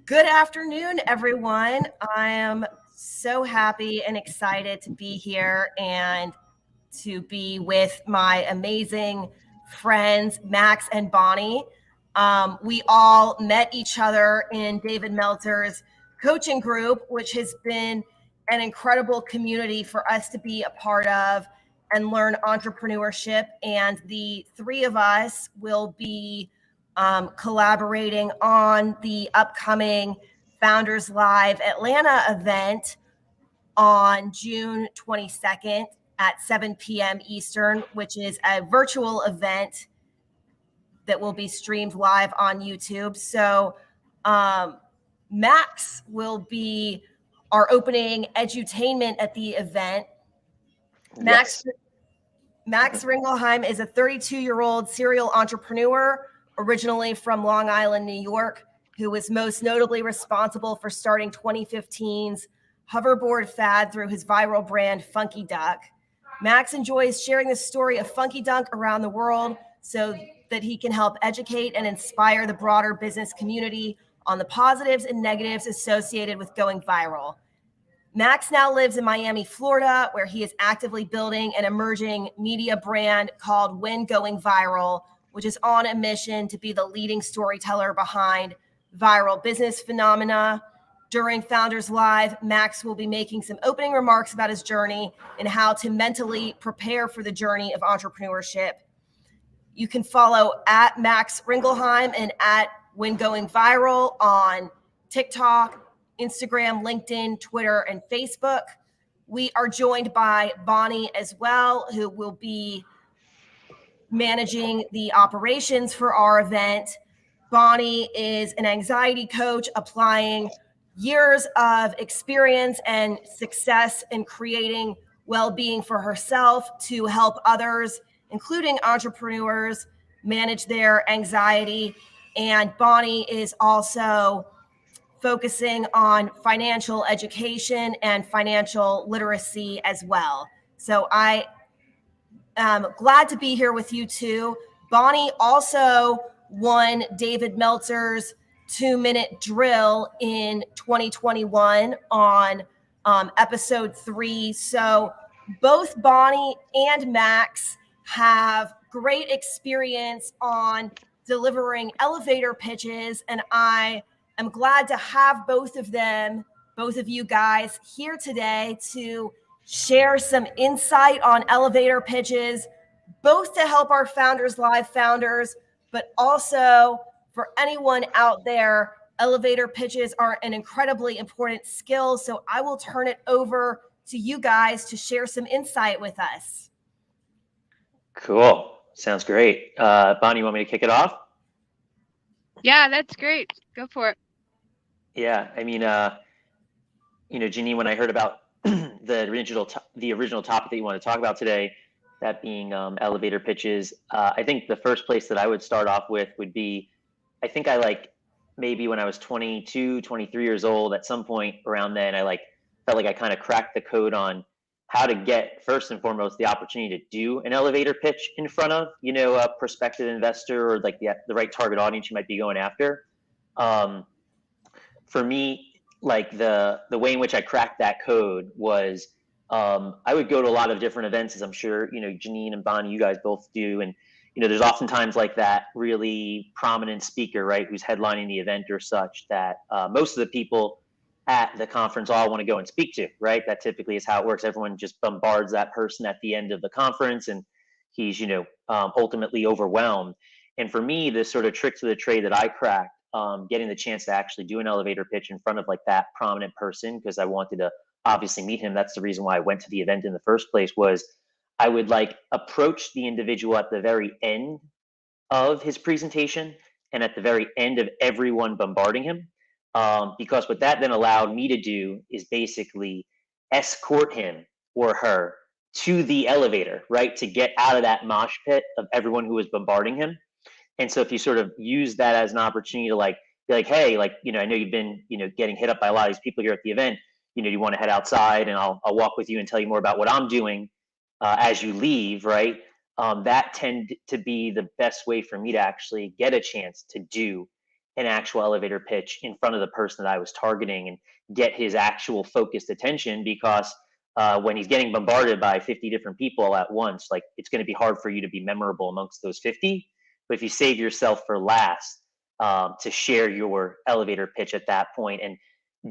Good afternoon, everyone. I am so happy and excited to be here and to be with my amazing friends, Max and Bonnie. We all met each other in David Meltzer's coaching group, which has been an incredible community for us to be a part of and learn entrepreneurship. And the three of us will be collaborating on the upcoming Founders Live Atlanta event on June 22nd at 7 p.m. Eastern, which is a virtual event that will be streamed live on YouTube. So, Max will be our opening edutainment at the event. Yes. Max Ringelheim is a 32-year-old serial entrepreneur, originally from Long Island, New York, who was most notably responsible for starting 2015's hoverboard fad through his viral brand, Funky Duck. Max enjoys sharing the story of Funky Dunk around the world so that he can help educate and inspire the broader business community on the positives and negatives associated with going viral. Max now lives in Miami, Florida, where he is actively building an emerging media brand called When Going Viral, which is on a mission to be the leading storyteller behind viral business phenomena. During Founders Live, Max will be making some opening remarks about his journey and how to mentally prepare for the journey of entrepreneurship. You can follow at Max Ringelheim and at When Going Viral on TikTok, Instagram, LinkedIn, Twitter, and Facebook. We are joined by Bonnie as well, who will be managing the operations for our event. Bonnie is an anxiety coach applying years of experience and success in creating well-being for herself to help others, including entrepreneurs, manage their anxiety. And Bonnie is also focusing on financial education and financial literacy as well. So I am glad to be here with you two. Bonnie also won David Meltzer's 2-minute drill in 2021 on episode 3. So both Bonnie and Max have great experience on delivering elevator pitches, and I am glad to have both of you guys here today to share some insight on elevator pitches, both to help our Founders Live founders, but also for anyone out there. Elevator pitches are an incredibly important skill. So I will turn it over to you guys to share some insight with us. Cool. Sounds great. Bonnie, you want me to kick it off? Yeah, that's great. Go for it. Yeah. I mean, Janine, when I heard about the original topic that you want to talk about today, that being elevator pitches, I think the first place that I would start off with would be, I think maybe when I was 22, 23 years old, at some point around then, I felt like I kind of cracked the code on how to get, first and foremost, the opportunity to do an elevator pitch in front of, a prospective investor or like the right target audience you might be going after. For me, like the way in which I cracked that code was I would go to a lot of different events, as I'm sure, Janine and Bonnie, you guys both do. And, there's oftentimes like that really prominent speaker, right, who's headlining the event or such that most of the people at the conference all want to go and speak to, right? That typically is how it works. Everyone just bombards that person at the end of the conference and he's, ultimately overwhelmed. And for me, this sort of trick to the trade that I cracked, getting the chance to actually do an elevator pitch in front of like that prominent person, because I wanted to obviously meet him. That's the reason why I went to the event in the first place. Was I would like approach the individual at the very end of his presentation and at the very end of everyone bombarding him. Because what that then allowed me to do is basically escort him or her to the elevator, right? To get out of that mosh pit of everyone who was bombarding him. And so if you sort of use that as an opportunity to like, be like, hey, like, I know you've been, getting hit up by a lot of these people here at the event, you want to head outside and I'll walk with you and tell you more about what I'm doing as you leave, right? That tend to be the best way for me to actually get a chance to do an actual elevator pitch in front of the person that I was targeting and get his actual focused attention, because when he's getting bombarded by 50 different people at once, like, it's going to be hard for you to be memorable amongst those 50. But if you save yourself for last, to share your elevator pitch at that point and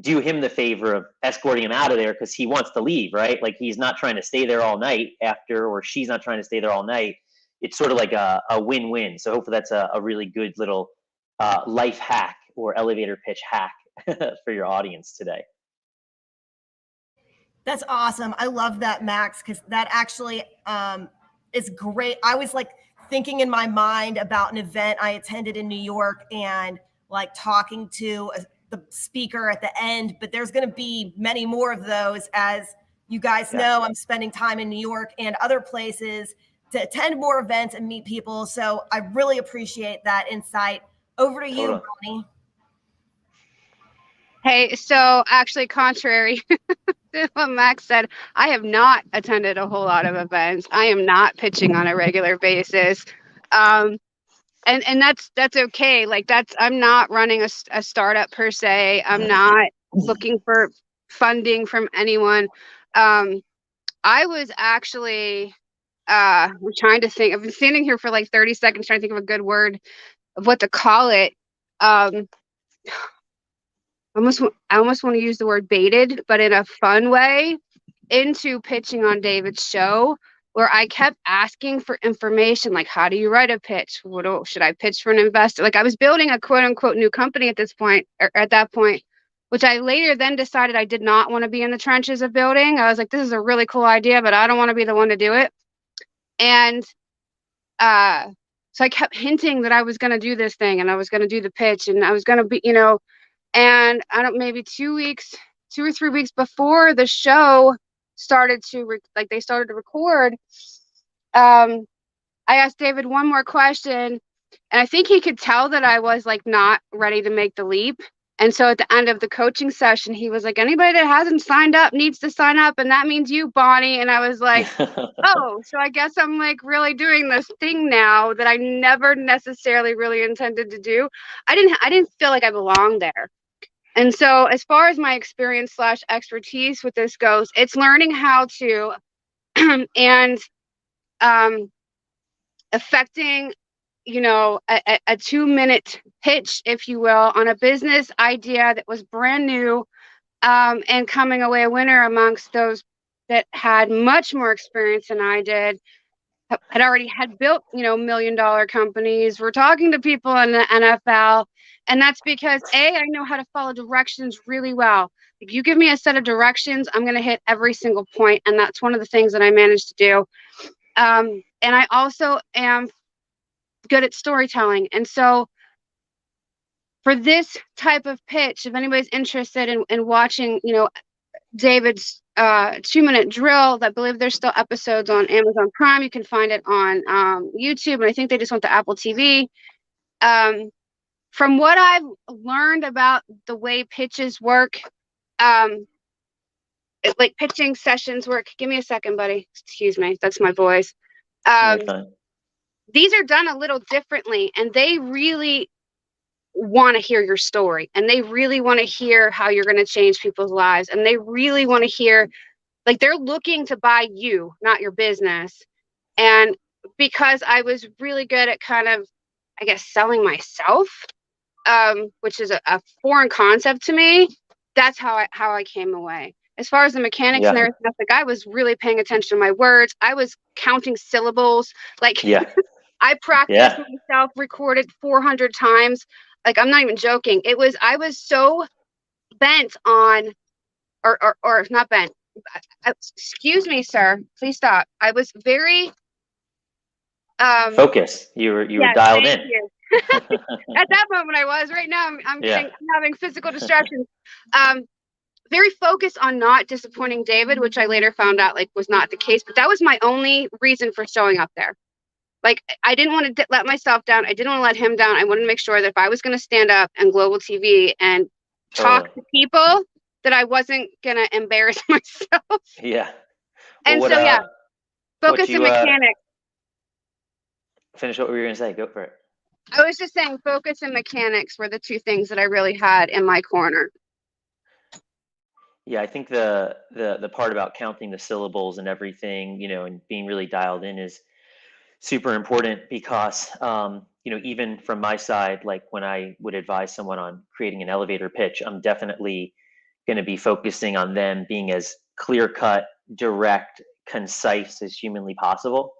do him the favor of escorting him out of there, because he wants to leave, right? Like, he's not trying to stay there all night after, or she's not trying to stay there all night. It's sort of like a win-win. So hopefully that's a really good little life hack or elevator pitch hack for your audience today. That's awesome. I love that, Max, because that actually is great. I was like thinking in my mind about an event I attended in New York and like talking to the speaker at the end, but there's going to be many more of those. As you guys know, I'm spending time in New York and other places to attend more events and meet people. So I really appreciate that insight. Over to you, Bonnie. Hey, so actually, contrary to what Max said, I have not attended a whole lot of events. I am not pitching on a regular basis. And that's okay. Like, I'm not running a startup per se. I'm not looking for funding from anyone. I was actually, I'm trying to think. I've been standing here for like 30 seconds trying to think of a good word of what to call it. I almost want to use the word baited, but in a fun way, into pitching on David's show, where I kept asking for information, like, how do you write a pitch? Should I pitch for an investor? Like, I was building a quote unquote new company at this point, or at that point, which I later then decided I did not want to be in the trenches of building. I was like, this is a really cool idea, but I don't want to be the one to do it. And so I kept hinting that I was going to do this thing and I was going to do the pitch and I was going to be, and maybe 2 or 3 weeks before the show started to they started to record, I asked David one more question, and I think he could tell that I was like not ready to make the leap. And so at the end of the coaching session, he was like, anybody that hasn't signed up needs to sign up, and that means you, Bonnie. And I was like, oh, so I guess I'm like really doing this thing now that I never necessarily really intended to do. I didn't feel like I belonged there. And so as far as my experience / expertise with this goes, it's learning how to and affecting, a 2-minute pitch, if you will, on a business idea that was brand new, and coming away a winner amongst those that had much more experience than I did, had built, $1 million companies. We're talking to people in the NFL. And that's because I know how to follow directions really well. If you give me a set of directions, I'm going to hit every single point. And that's one of the things that I managed to do. And I also am good at storytelling. And so for this type of pitch, if anybody's interested in watching, David's 2-minute drill, I believe there's still episodes on Amazon Prime. You can find it on YouTube. And I think they just went to Apple TV. From what I've learned about the way pitches work, like pitching sessions work. Give me a second, buddy. Excuse me. That's my boys. These are done a little differently, and they really want to hear your story, and they really want to hear how you're going to change people's lives, and they really want to hear, like, they're looking to buy you, not your business. And because I was really good at kind of, I guess, selling myself, which is a foreign concept to me, that's how I came away. As far as the mechanics and everything, like, I was really paying attention to my words. I was counting syllables. Like, I practiced myself, recorded 400 times. Like, I'm not even joking. I was so bent on, or not bent. Excuse me, sir. Please stop. I was very focus. You were dialed in. At that moment I was. Right now I'm having physical distractions. Very focused on not disappointing David, which I later found out was not the case, but that was my only reason for showing up there. Like, I didn't want to let myself down. I didn't want to let him down. I wanted to make sure that if I was going to stand up on global TV and talk to people, that I wasn't going to embarrass myself. Yeah. And focus and mechanics. Finish what we were going to say. Go for it. I was just saying focus and mechanics were the two things that I really had in my corner. Yeah, I think the part about counting the syllables and everything, and being really dialed in is super important because, even from my side, like when I would advise someone on creating an elevator pitch, I'm definitely going to be focusing on them being as clear cut, direct, concise as humanly possible.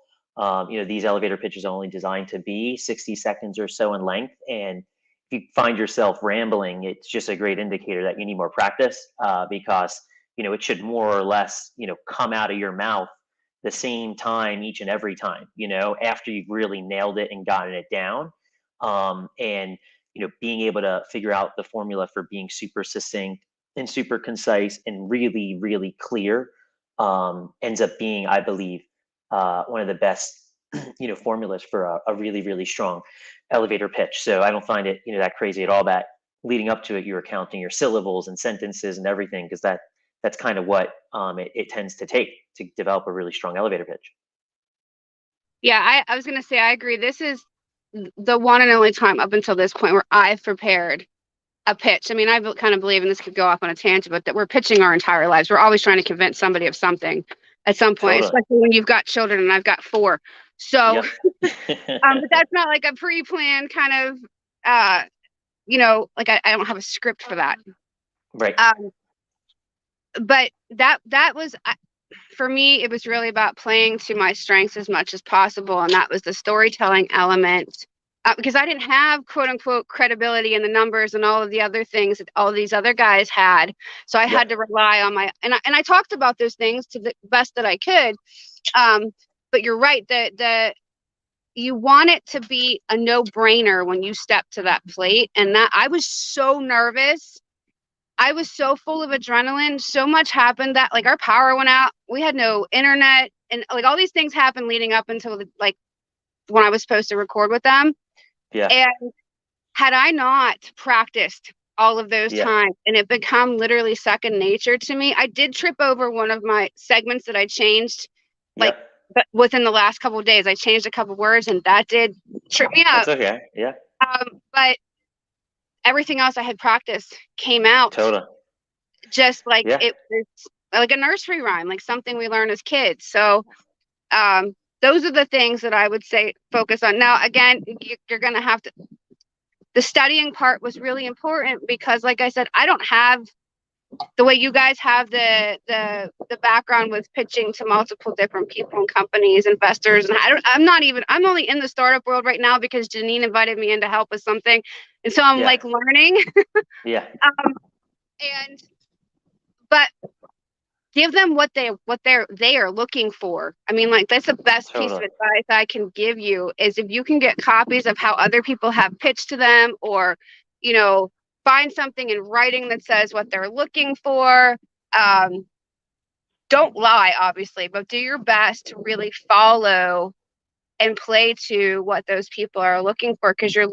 These elevator pitches are only designed to be 60 seconds or so in length. And if you find yourself rambling, it's just a great indicator that you need more practice, because, it should more or less, come out of your mouth the same time each and every time, after you've really nailed it and gotten it down. And, being able to figure out the formula for being super succinct and super concise and really, really clear, ends up being, I believe, one of the best, formulas for a really, really strong elevator pitch. So I don't find it, that crazy at all that leading up to it, you were counting your syllables and sentences and everything, because that's kind of what it tends to take to develop a really strong elevator pitch. Yeah, I was going to say, I agree. This is the one and only time up until this point where I've prepared a pitch. I mean, I kind of believe, and this could go off on a tangent, but that we're pitching our entire lives. We're always trying to convince somebody of something at some point, Totally. especially when you've got children, and I've got 4. So, Yep. but that's not like a pre-planned kind of, like I don't have a script for that. Right. But that was, for me, it was really about playing to my strengths as much as possible. And that was the storytelling element, because I didn't have quote unquote credibility in the numbers and all of the other things that all of these other guys had. So I had to rely on and I talked about those things to the best that I could. But you're right, that you want it to be a no-brainer when you step to that plate. And that I was so nervous. I was so full of adrenaline. So much happened that like our power went out. We had no internet, and like all these things happened leading up until like when I was supposed to record with them. Yeah. And had I not practiced all of those times and it become literally second nature to me, I did trip over one of my segments that I changed, like but within the last couple of days. I changed a couple of words, and that did trip me up. That's okay. Yeah. But everything else I had practiced came out. Totally. Just like it was like a nursery rhyme, like something we learn as kids. So those are the things that I would say focus on. Now, again, you're going to have to, the studying part was really important because, like I said, I don't have the way you guys have the background with pitching to multiple different people and companies, investors. And I'm only in the startup world right now because Janine invited me in to help with something. And so I'm like learning. But give them what they are looking for. I mean, like that's the best piece of advice I can give you is if you can get copies of how other people have pitched to them, or, find something in writing that says what they're looking for. Don't lie, obviously, but do your best to really follow and play to what those people are looking for, because you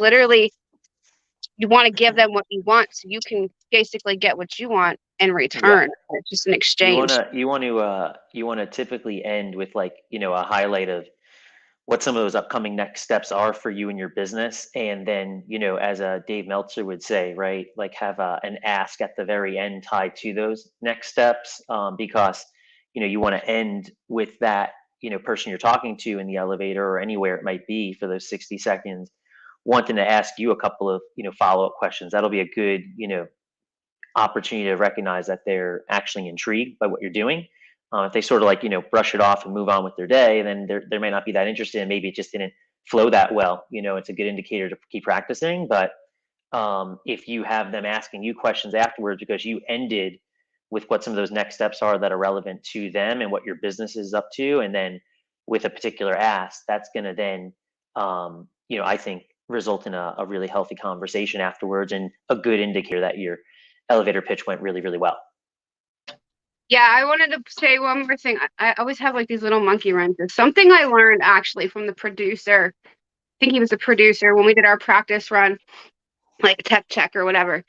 want to give them what you want so you can basically get what you want in return. It's just an exchange. You want to typically end with like, a highlight of what some of those upcoming next steps are for you and your business. And then, as Dave Meltzer would say, right, like have an ask at the very end tied to those next steps, because, you want to end with that, person you're talking to in the elevator or anywhere it might be for those 60 seconds, wanting to ask you a couple of, follow-up questions. That'll be a good, opportunity to recognize that they're actually intrigued by what you're doing. If they sort of like, brush it off and move on with their day, then they may not be that interested, and maybe it just didn't flow that well. It's a good indicator to keep practicing. But if you have them asking you questions afterwards because you ended with what some of those next steps are that are relevant to them and what your business is up to, and then with a particular ask, that's going to then, I think result in a really healthy conversation afterwards, and a good indicator that your elevator pitch went really, really well. Yeah, I wanted to say one more thing. I always have like these little monkey wrenches. Something I learned actually from the producer. I think he was the producer when we did our practice run, like tech check or whatever.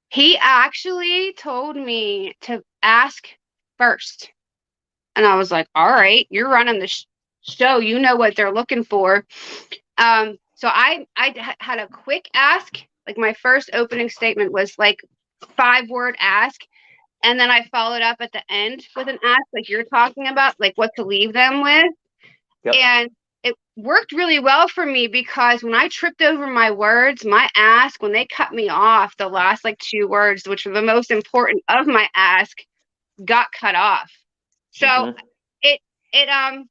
He actually told me to ask first. And I was like, all right, you're running the show. You know what they're looking for. So So had a quick ask. Like my first opening statement was like 5-word ask. And then I followed up at the end with an ask, like you're talking about, like what to leave them with. Yep. And it worked really well for me because when I tripped over my words, my ask, when they cut me off, the last like 2 words, which were the most important of my ask, got cut off. So Mhm.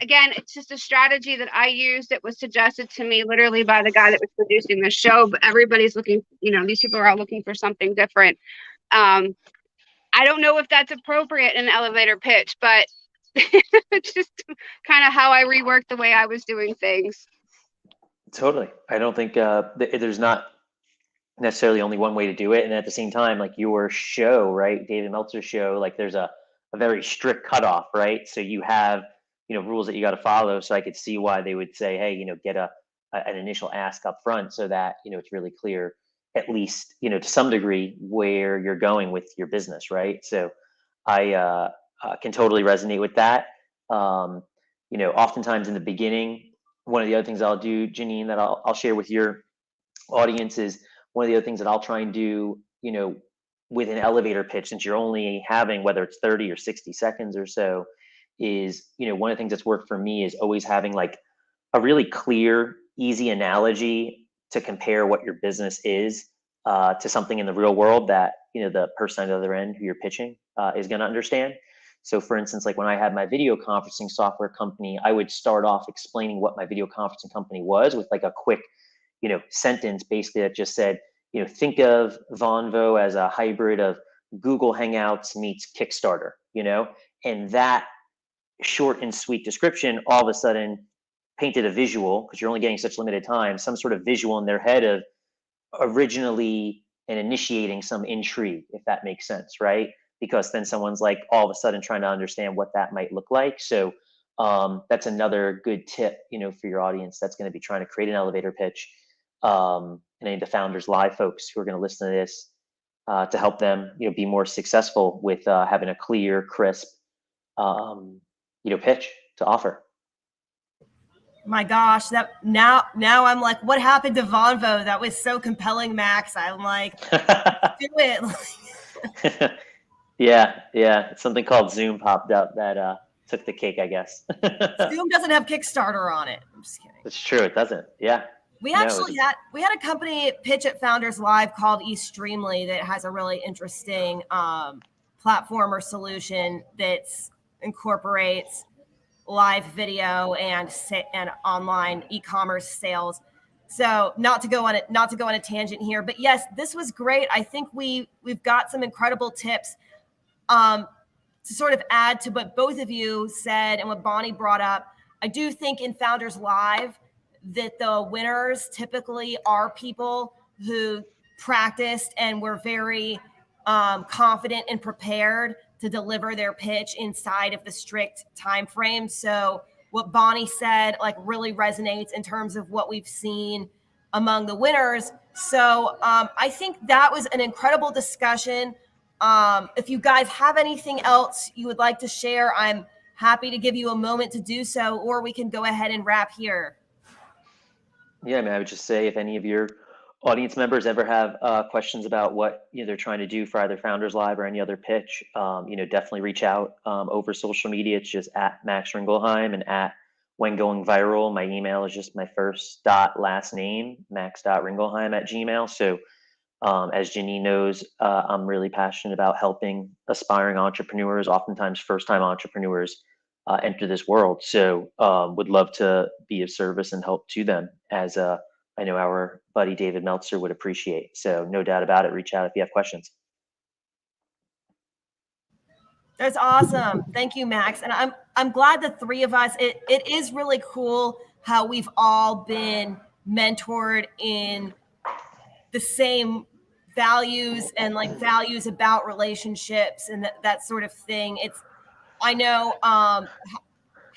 again, it's just a strategy that I used. It was suggested to me literally by the guy that was producing the show, but everybody's looking, these people are all looking for something different. I don't know if that's appropriate in an elevator pitch, but it's just kind of how I reworked the way I was doing things. Totally. I don't think there's not necessarily only one way to do it. And at the same time, like your show, right, David Meltzer's show, like there's a very strict cutoff, right? So you have, rules that you got to follow. So I could see why they would say, hey, get an initial ask up front so that, it's really clear, at least, to some degree, where you're going with your business, right? So I can totally resonate with that. Oftentimes in the beginning, one of the other things I'll do, Janine, that I'll share with your audience is one of the other things that I'll try and do, with an elevator pitch, since you're only having, whether it's 30 or 60 seconds or so, is, one of the things that's worked for me is always having like a really clear, easy analogy to compare what your business is to something in the real world that, the person on the other end who you're pitching is going to understand. So for instance, like when I had my video conferencing software company, I would start off explaining what my video conferencing company was with like a quick, sentence basically that just said, think of Vonvo as a hybrid of Google Hangouts meets Kickstarter, and that short and sweet description all of a sudden painted a visual, because you're only getting such limited time, some sort of visual in their head of originally and initiating some intrigue, if that makes sense, right? Because then someone's like all of a sudden trying to understand what that might look like. So that's another good tip, for your audience that's going to be trying to create an elevator pitch. And any of the Founders Live folks who are going to listen to this to help them, be more successful with having a clear, crisp, pitch to offer. My gosh, that now I'm like, what happened to Vonvo? That was so compelling, Max. I'm like, do it. Yeah. Something called Zoom popped up that took the cake, I guess. Zoom doesn't have Kickstarter on it. I'm just kidding. It's true, it doesn't. Yeah. We had a company pitch at Founders Live called eStreamly that has a really interesting platform or solution that incorporates live video and online e-commerce sales. So not to go on a tangent here, but yes, this was great. I think we've got some incredible tips to sort of add to what both of you said and what Bonnie brought up. I do think in Founders Live that the winners typically are people who practiced and were very confident and prepared to deliver their pitch inside of the strict time frame. So what Bonnie said like really resonates in terms of what we've seen among the winners. So I think that was an incredible discussion. If you guys have anything else you would like to share, I'm happy to give you a moment to do so, or we can go ahead and wrap here. Yeah, I mean, I would just say if any of your audience members ever have questions about what they're trying to do for either Founders Live or any other pitch, definitely reach out over social media. It's just at Max Ringelheim and at When Going Viral. My email is just my first dot last name, max.ringelheim@gmail. So as Janine knows, I'm really passionate about helping aspiring entrepreneurs, oftentimes first-time entrepreneurs, enter this world. So would love to be of service and help to them, as I know our buddy David Meltzer would appreciate. So no doubt about it, reach out if you have questions. That's awesome. Thank you, Max. And I'm glad the three of us, it is really cool how we've all been mentored in the same values and like values about relationships and that sort of thing. I know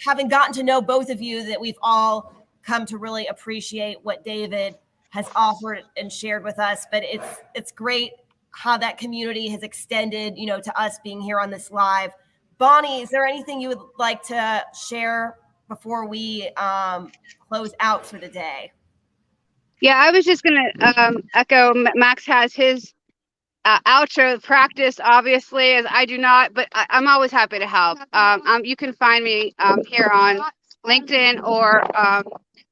having gotten to know both of you that we've all come to really appreciate what David has offered and shared with us, but it's great how that community has extended, to us being here on this live. Bonnie, is there anything you would like to share before we close out for the day? Yeah, I was just gonna echo. Max has his outro practice, obviously, as I do not, but I'm always happy to help. You can find me here on LinkedIn or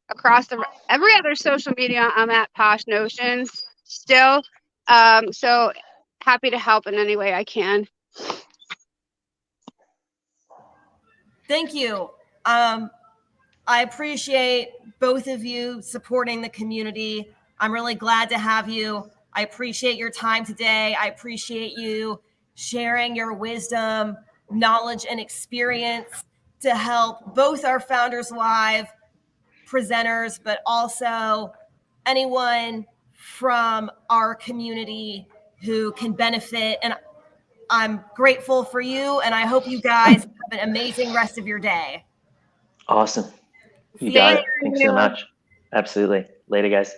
across every other social media. I'm at Posh Notions still. So happy to help in any way I can. Thank you. I appreciate both of you supporting the community. I'm really glad to have you. I appreciate your time today. I appreciate you sharing your wisdom, knowledge, and experience to help both our Founders Live presenters, but also anyone from our community who can benefit. And I'm grateful for you, and I hope you guys have an amazing rest of your day. Awesome. You See got you it. Thanks so much. Absolutely. Later, guys.